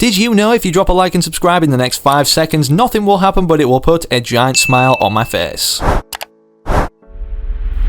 Did you know if you drop a like and subscribe in the next 5 seconds, nothing will happen but it will put a giant smile on my face?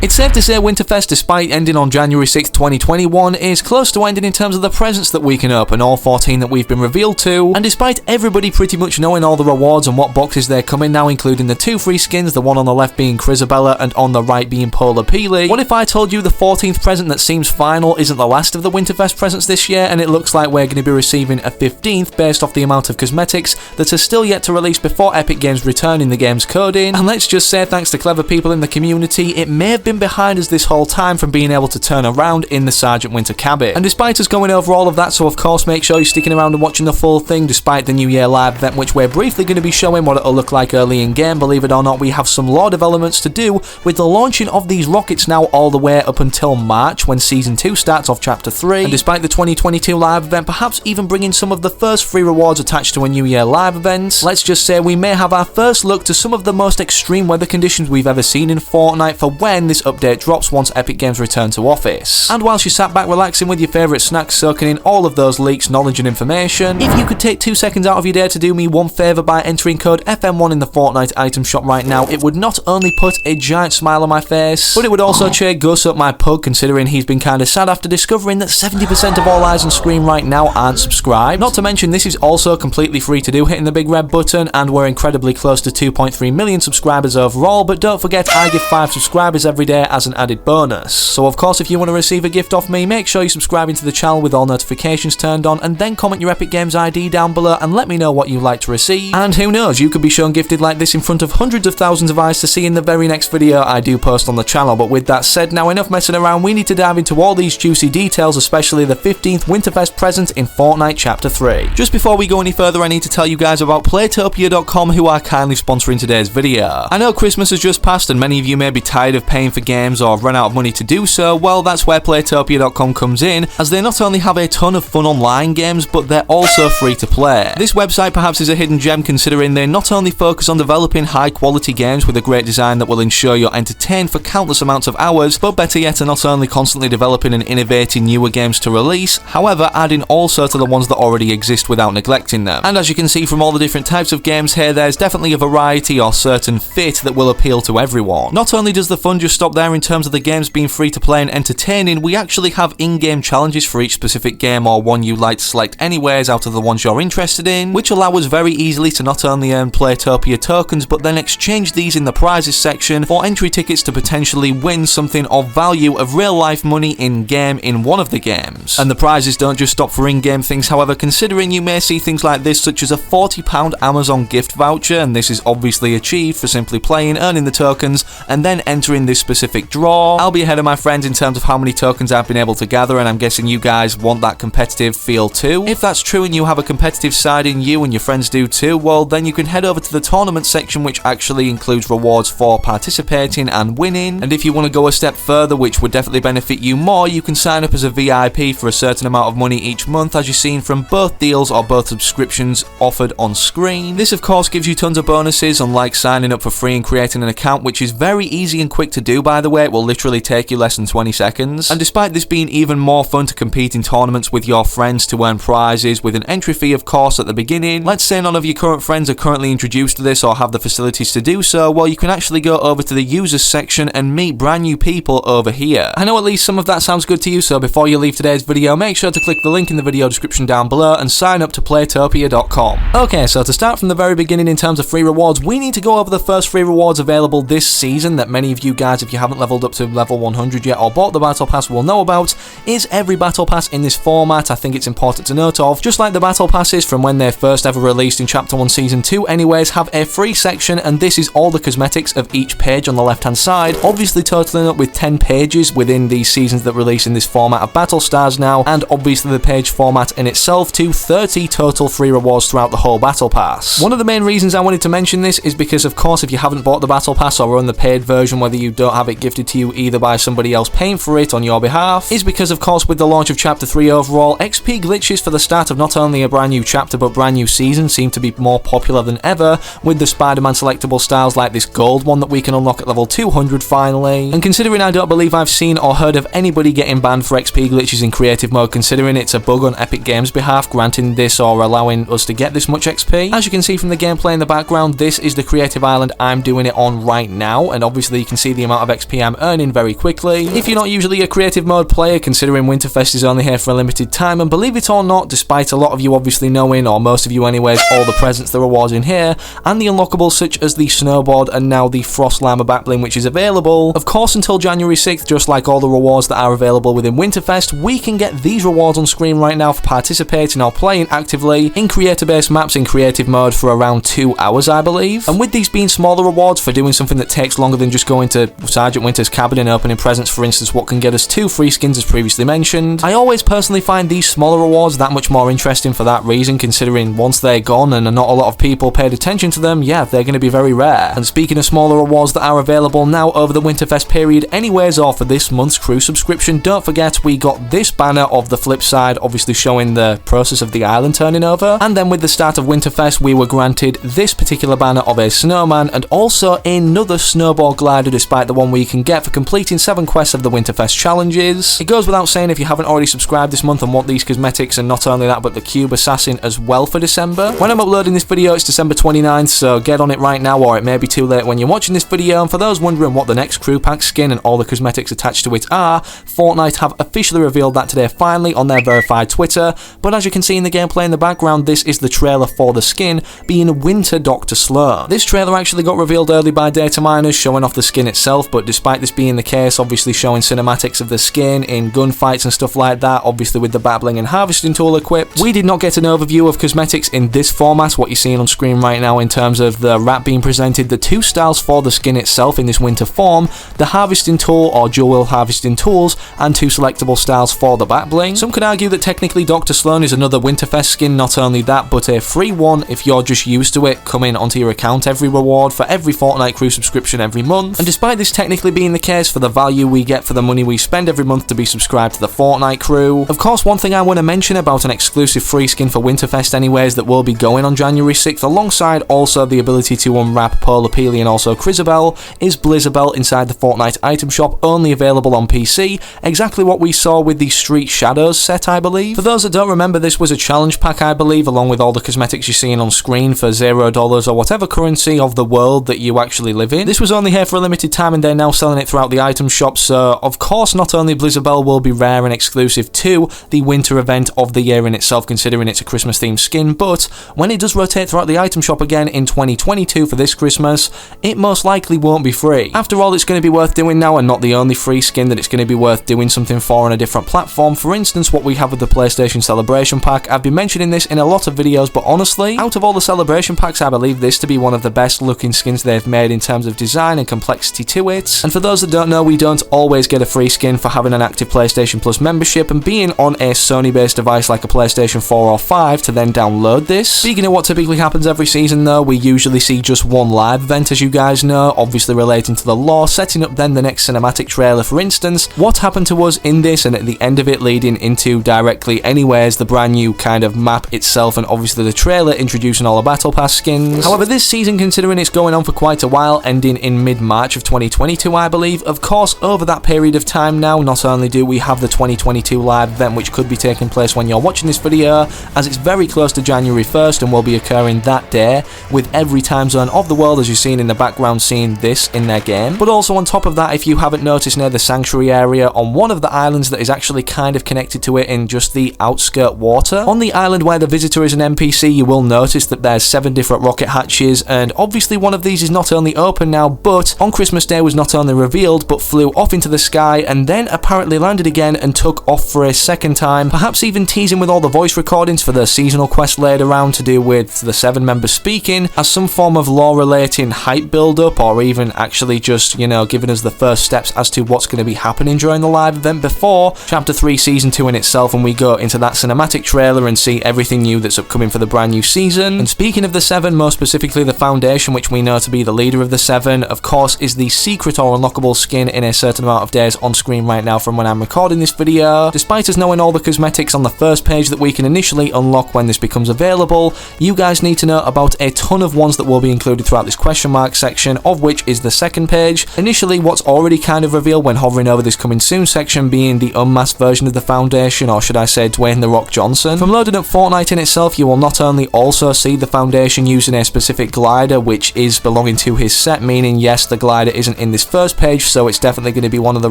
It's safe to say Winterfest, despite ending on January 6, 2021, is close to ending in terms of the presents that we can open, all 14 that we've been revealed to, and despite everybody pretty much knowing all the rewards and what boxes they're coming now, including the 2 free skins, the one on the left being Crisabella and on the right being Polar Peely, what if I told you the 14th present that seems final isn't the last of the Winterfest presents this year, and it looks like we're going to be receiving a 15th based off the amount of cosmetics that are still yet to release before Epic Games return in the game's coding, and let's just say thanks to clever people in the community, it may have been behind us this whole time from being able to turn around in the Sergeant Winter cabin. And despite us going over all of that, so of course make sure you're sticking around and watching the full thing despite the New Year live event, which we're briefly going to be showing what it'll look like early in game. Believe it or not, we have some lore developments to do with the launching of these rockets now all the way up until March when Season 2 starts off Chapter 3. And despite the 2022 live event perhaps even bringing some of the first free rewards attached to a New Year live event, let's just say we may have our first look to some of the most extreme weather conditions we've ever seen in Fortnite for when this update drops once Epic Games return to office. And whilst you sat back relaxing with your favourite snacks soaking in all of those leaks, knowledge and information, if you could take 2 seconds out of your day to do me one favour by entering code FM1 in the Fortnite item shop right now, it would not only put a giant smile on my face, but it would also cheer Gus up my pug, considering he's been kinda sad after discovering that 70% of all eyes on screen right now aren't subscribed. Not to mention this is also completely free to do, hitting the big red button, and we're incredibly close to 2.3 million subscribers overall, but don't forget I give 5 subscribers every day as an added bonus. So of course if you want to receive a gift off me, make sure you're subscribing to the channel with all notifications turned on, and then comment your Epic Games ID down below and let me know what you'd like to receive. And who knows, you could be shown gifted like this in front of hundreds of thousands of eyes to see in the very next video I do post on the channel. But with that said, now enough messing around, we need to dive into all these juicy details, especially the 15th Winterfest present in Fortnite Chapter 3. Just before we go any further, I need to tell you guys about Playertopia.com, who are kindly sponsoring today's video. I know Christmas has just passed and many of you may be tired of paying for games or run out of money to do so. Well, that's where Playertopia.com comes in, as they not only have a ton of fun online games, but they're also free to play. This website perhaps is a hidden gem, considering they not only focus on developing high quality games with a great design that will ensure you're entertained for countless amounts of hours, but better yet are not only constantly developing and innovating newer games to release, however adding also to the ones that already exist without neglecting them. And as you can see from all the different types of games here, there's definitely a variety or certain fit that will appeal to everyone. Not only does the fun just stop there in terms of the games being free to play and entertaining, we actually have in-game challenges for each specific game or one you like to select anyways out of the ones you're interested in, which allow us very easily to not only earn Playertopia tokens but then exchange these in the prizes section for entry tickets to potentially win something of value of real life money in-game in one of the games. And the prizes don't just stop for in-game things, however, considering you may see things like this, such as a £40 Amazon gift voucher, and this is obviously achieved for simply playing, earning the tokens and then entering this specific draw. I'll be ahead of my friends in terms of how many tokens I've been able to gather, and I'm guessing you guys want that competitive feel too. If that's true and you have a competitive side in you and your friends do too, well then you can head over to the tournament section, which actually includes rewards for participating and winning. And if you want to go a step further, which would definitely benefit you more, you can sign up as a VIP for a certain amount of money each month, as you've seen from both deals or both subscriptions offered on screen. This of course gives you tons of bonuses, unlike signing up for free and creating an account, which is very easy and quick to do, by the way. It will literally take you less than 20 seconds. And despite this being even more fun to compete in tournaments with your friends to earn prizes with an entry fee of course at the beginning, let's say none of your current friends are currently introduced to this or have the facilities to do so, well you can actually go over to the users section and meet brand new people over here. I know at least some of that sounds good to you, so before you leave today's video, make sure to click the link in the video description down below and sign up to Playertopia.com. Okay, so to start from the very beginning in terms of free rewards, we need to go over the first free rewards available this season that many of you guys, if you haven't leveled up to level 100 yet or bought the battle pass, will know about. Is every battle pass in this format, I think it's important to note of, just like the battle passes from when they're first ever released in Chapter 1 Season 2 anyways, have a free section, and this is all the cosmetics of each page on the left hand side, obviously totaling up with 10 pages within these seasons that release in this format of battle stars now, and obviously the page format in itself to 30 total free rewards throughout the whole battle pass. One of the main reasons I wanted to mention this is because of course if you haven't bought the battle pass or run the paid version, whether you don't have it gifted to you either by somebody else paying for it on your behalf, is because of course with the launch of Chapter 3 overall, XP glitches for the start of not only a brand new chapter but brand new season seem to be more popular than ever, with the Spider-Man selectable styles like this gold one that we can unlock at level 200 finally. And considering I don't believe I've seen or heard of anybody getting banned for XP glitches in creative mode, considering it's a bug on Epic Games' behalf granting this or allowing us to get this much XP. As you can see from the gameplay in the background, this is the creative island I'm doing it on right now, and obviously you can see the amount of XP I'm earning very quickly. If you're not usually a creative mode player, considering Winterfest is only here for a limited time, and believe it or not, despite a lot of you obviously knowing, or most of you anyways, all the presents, the rewards in here, and the unlockables such as the snowboard and now the frost llama backbling which is available, of course until January 6th, just like all the rewards that are available within Winterfest, we can get these rewards on screen right now for participating or playing actively in creator-based maps in creative mode for around 2 hours, I believe. And with these being smaller rewards for doing something that takes longer than just going to Sergeant Winter's cabin and opening presents, for instance, what can get us 2 free skins as previously mentioned, I always personally find these smaller rewards that much more interesting for that reason, considering once they're gone and not a lot of people paid attention to them, yeah, they're going to be very rare. And speaking of smaller rewards that are available now over the Winterfest period anyways, or for this month's crew subscription, don't forget we got this banner of the flip side, obviously showing the process of the island turning over, and then with the start of Winterfest we were granted this particular banner of a snowman and also another snowboard glider despite the one we can get for completing 7 quests of the Winterfest challenges. It goes without saying if you haven't already subscribed this month and want these cosmetics, and not only that but the Cube Assassin as well for December. When I'm uploading this video it's December 29th, so get on it right now or it may be too late when you're watching this video. And for those wondering what the next crew pack skin and all the cosmetics attached to it are, Fortnite have officially revealed that today finally on their verified Twitter, but as you can see in the gameplay in the background, this is the trailer for the skin being Winter Dr. Sloan. This trailer actually got revealed early by data miners showing off the skin itself, but despite this being the case, obviously showing cinematics of the skin in gunfights and stuff like that, obviously with the babbling and harvesting tool equipped, we did not get an overview of cosmetics in this format, what you're seeing on screen right now in terms of the wrap being presented, the 2 styles for the skin itself in this winter form, the harvesting tool or dual harvesting tools, and 2 selectable styles for the backbling. Some could argue that technically Dr. Sloan is another Winterfest skin, not only that but a free one if you're just used to it coming onto your account every reward for every Fortnite crew subscription every month. And despite this technically being the case, for the value we get for the money we spend every month to be subscribed to the Fortnite crew, of course one thing I want to mention about an exclusive free skin for Winterfest anyways that will be going on January 6th alongside also the ability to unwrap Polar Peely and also Crisabel is Blizzabel inside the Fortnite item shop, only available on PC, exactly what we saw with the Street Shadows set I believe. For those that don't remember, this was a challenge pack I believe, along with all the cosmetics you're seeing on screen for $0 or whatever currency of the world that you actually live in. This was only here for a limited time and they're now selling it throughout the item shop, so of course not only Blizzabel will be rare and exclusive to the winter event of the year in itself, considering it's a Christmas themed skin, but when it does rotate throughout the item shop again in 2022 for this Christmas, it most likely won't be free. After all, it's going to be worth doing now, and not the only free skin that it's going to be worth doing something for on a different platform. For instance, what we have with the PlayStation Celebration Pack, I've been mentioning this in a lot of videos, but honestly, out of all the Celebration Packs, I believe this to be one of the best looking skins they've made in terms of design and complexity to it. And for those that don't know, we don't always get a free skin for having an active PlayStation Plus membership and being on a Sony based device like a PlayStation 4 or 5 to then download this. Speaking of what typically happens every season though, we usually see just one live event, as you guys know, obviously relating to the lore, setting up then the next cinematic trailer. For instance, what happened to us in this, and at the end of it leading into directly anyways the brand new kind of map itself, and obviously the trailer introducing all the battle pass skins. However, this season, considering it's going on for quite a while, ending in mid-March of 2022 I believe, of course over that period of time now, not only do we have the 2022 live event which could be taking place when you're watching this video, as it's very close to January 1st and will be occurring that day with every time zone of the world, as you've seen in the background seeing this in their game. But also on top of that, if you haven't noticed, near the sanctuary area on one of the islands that is actually kind of connected to it in just the outskirt water, on the island where the visitor is an NPC, you will notice that there's 7 different rocket hatches, and obviously one of these is not only open now, but on Christmas Day was not only revealed but flew off into the sky and then apparently landed again and took off for a second time, perhaps even teasing with all the voice recordings for the seasonal quest laid around to do with the 7 members speaking as some form of lore relating hype build up, or even actually just, you know, giving us the first steps as to what's going to be happening during the live event before Chapter 3 Season 2 in itself, and we go into that cinematic trailer and see everything new that's upcoming for the brand new season. And speaking of the 7, more specifically the Foundation, which we know to be the leader of the 7, of course is the secret secret or unlockable skin in a certain amount of days on screen right now from when I'm recording this video. Despite us knowing all the cosmetics on the first page that we can initially unlock when this becomes available, you guys need to know about a ton of ones that will be included throughout this question mark section, of which is the second page. Initially, what's already kind of revealed when hovering over this coming soon section being the unmasked version of the Foundation, or should I say Dwayne The Rock Johnson. From loading up Fortnite in itself, you will not only also see the Foundation using a specific glider which is belonging to his set, meaning yes, the glider isn't in this first page, so it's definitely going to be one of the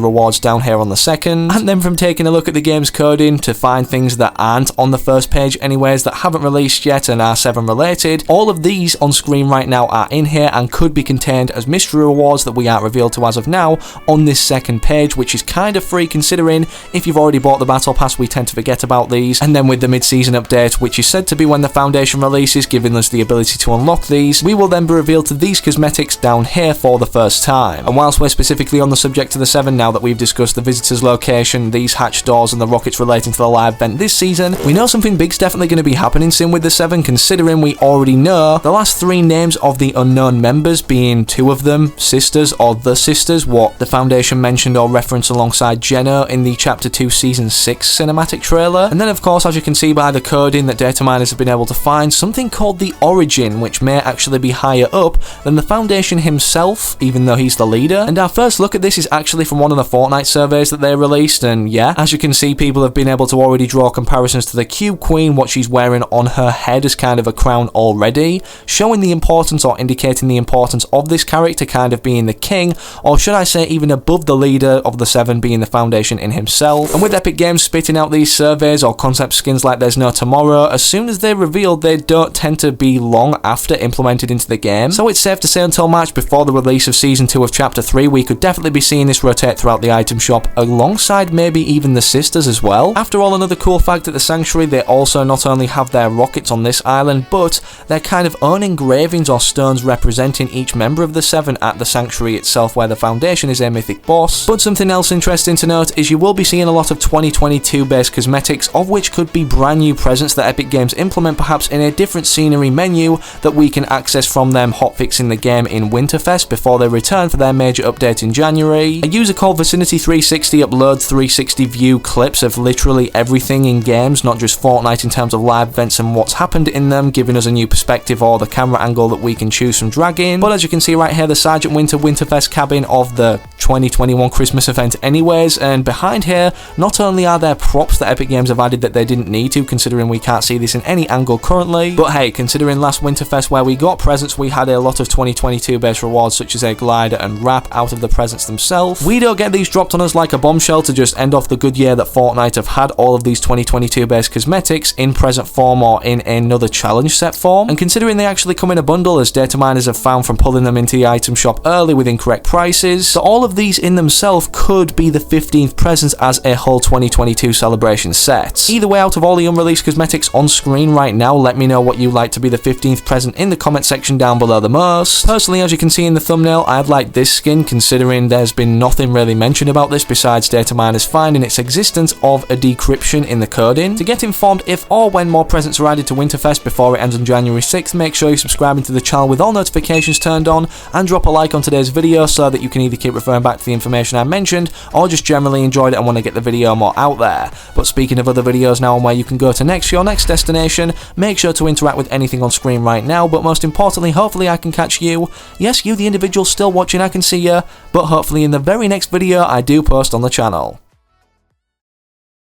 rewards down here on the second. And then from taking a look at the game's coding to find things that aren't on the first page anyways, that haven't released yet and are 7 related, all of these on screen right now are in here and could be contained as mystery rewards that we aren't revealed to as of now on this second page, which is kind of free considering if you've already bought the Battle Pass we tend to forget about these. And then with the mid-season update, which is said to be when the Foundation releases, giving us the ability to unlock these, we will then be revealed to these cosmetics down here for the first time. And whilst we're specifically on the subject of the 7 now that we've discussed the visitor's location, these hatch doors and the rockets relating to the live event this season, we know something big's definitely going to be happening soon with the 7, considering we already know the last 3 names of the unknown members, being 2 of them sisters or the sisters, what the Foundation mentioned or referenced alongside Jenna in the Chapter 2 Season 6 cinematic trailer. And then of course, as you can see by the coding that data miners have been able to find, something called the Origin, which may actually be higher up than the Foundation himself, even though he's the leader. And our first look at this is actually from one of the Fortnite surveys that they released, and yeah, as you can see, people have been able to already draw comparisons to the Cube Queen, what she's wearing on her head as kind of a crown already, showing the importance or indicating the importance of this character kind of being the king, or should I say even above the leader of the 7 being the Foundation in himself. And with Epic Games spitting out these surveys or concept skins like there's no tomorrow, as soon as they're revealed, they don't tend to be long after implemented into the game. So it's safe to say until March, before the release of Season 2 of Chapter 3, we could definitely be seeing this rotate throughout the item shop, alongside maybe even the sisters as well. After all, another cool fact at the Sanctuary, they also not only have their rockets on this island, but their kind of own engravings or stones representing each member of the 7 at the Sanctuary itself, where the Foundation is a mythic boss. But something else interesting to note is you will be seeing a lot of 2022 based cosmetics, of which could be brand new presents that Epic Games implement perhaps in a different scenery menu that we can access from them hotfixing the game in Winterfest before they return for their major update in January. A user called Vicinity360 uploads 360 view clips of literally everything in games, not just Fortnite, in terms of live events and what's happened in them, giving us a new perspective or the camera angle that we can choose from dragging. But as you can see right here, the Sergeant Winter Winterfest cabin of the 2021 Christmas event anyways, and behind here, not only are there props that Epic Games have added that they didn't need to, considering we can't see this in any angle currently, but hey, considering last Winterfest where we got presents, we had a lot of 2022 based rewards such as a glider and wrap out of the presents themselves. We don't get these dropped on us like a bombshell to just end off the good year that Fortnite have had all of these 2022 based cosmetics in present form or in another challenge set form, and considering they actually come in a bundle, as data miners have found from pulling them into the item shop early with incorrect prices, so all of these in themselves could be the 15th presents as a whole 2022 celebration set. Either way, out of all the unreleased cosmetics on screen right now, let me know what you like to be the 15th present in the comment section down below the most. Personally, as you can see in the thumbnail, I'd like this skin, considering there's been nothing really mentioned about this besides data miners finding its existence of a decryption in the coding. To get informed if or when more presents are added to Winterfest before it ends on January 6th, make sure you're subscribing to the channel with all notifications turned on, and drop a like on today's video so that you can either keep referring back to the information I mentioned or just generally enjoyed it and want to get the video more out there. But speaking of other videos now and where you can go to next for your next destination, make sure to interact with anything on screen right now, but most importantly, hopefully I can catch you. Yes, you the individual still watching, I can see you, but hopefully in the very next video I do post on the channel.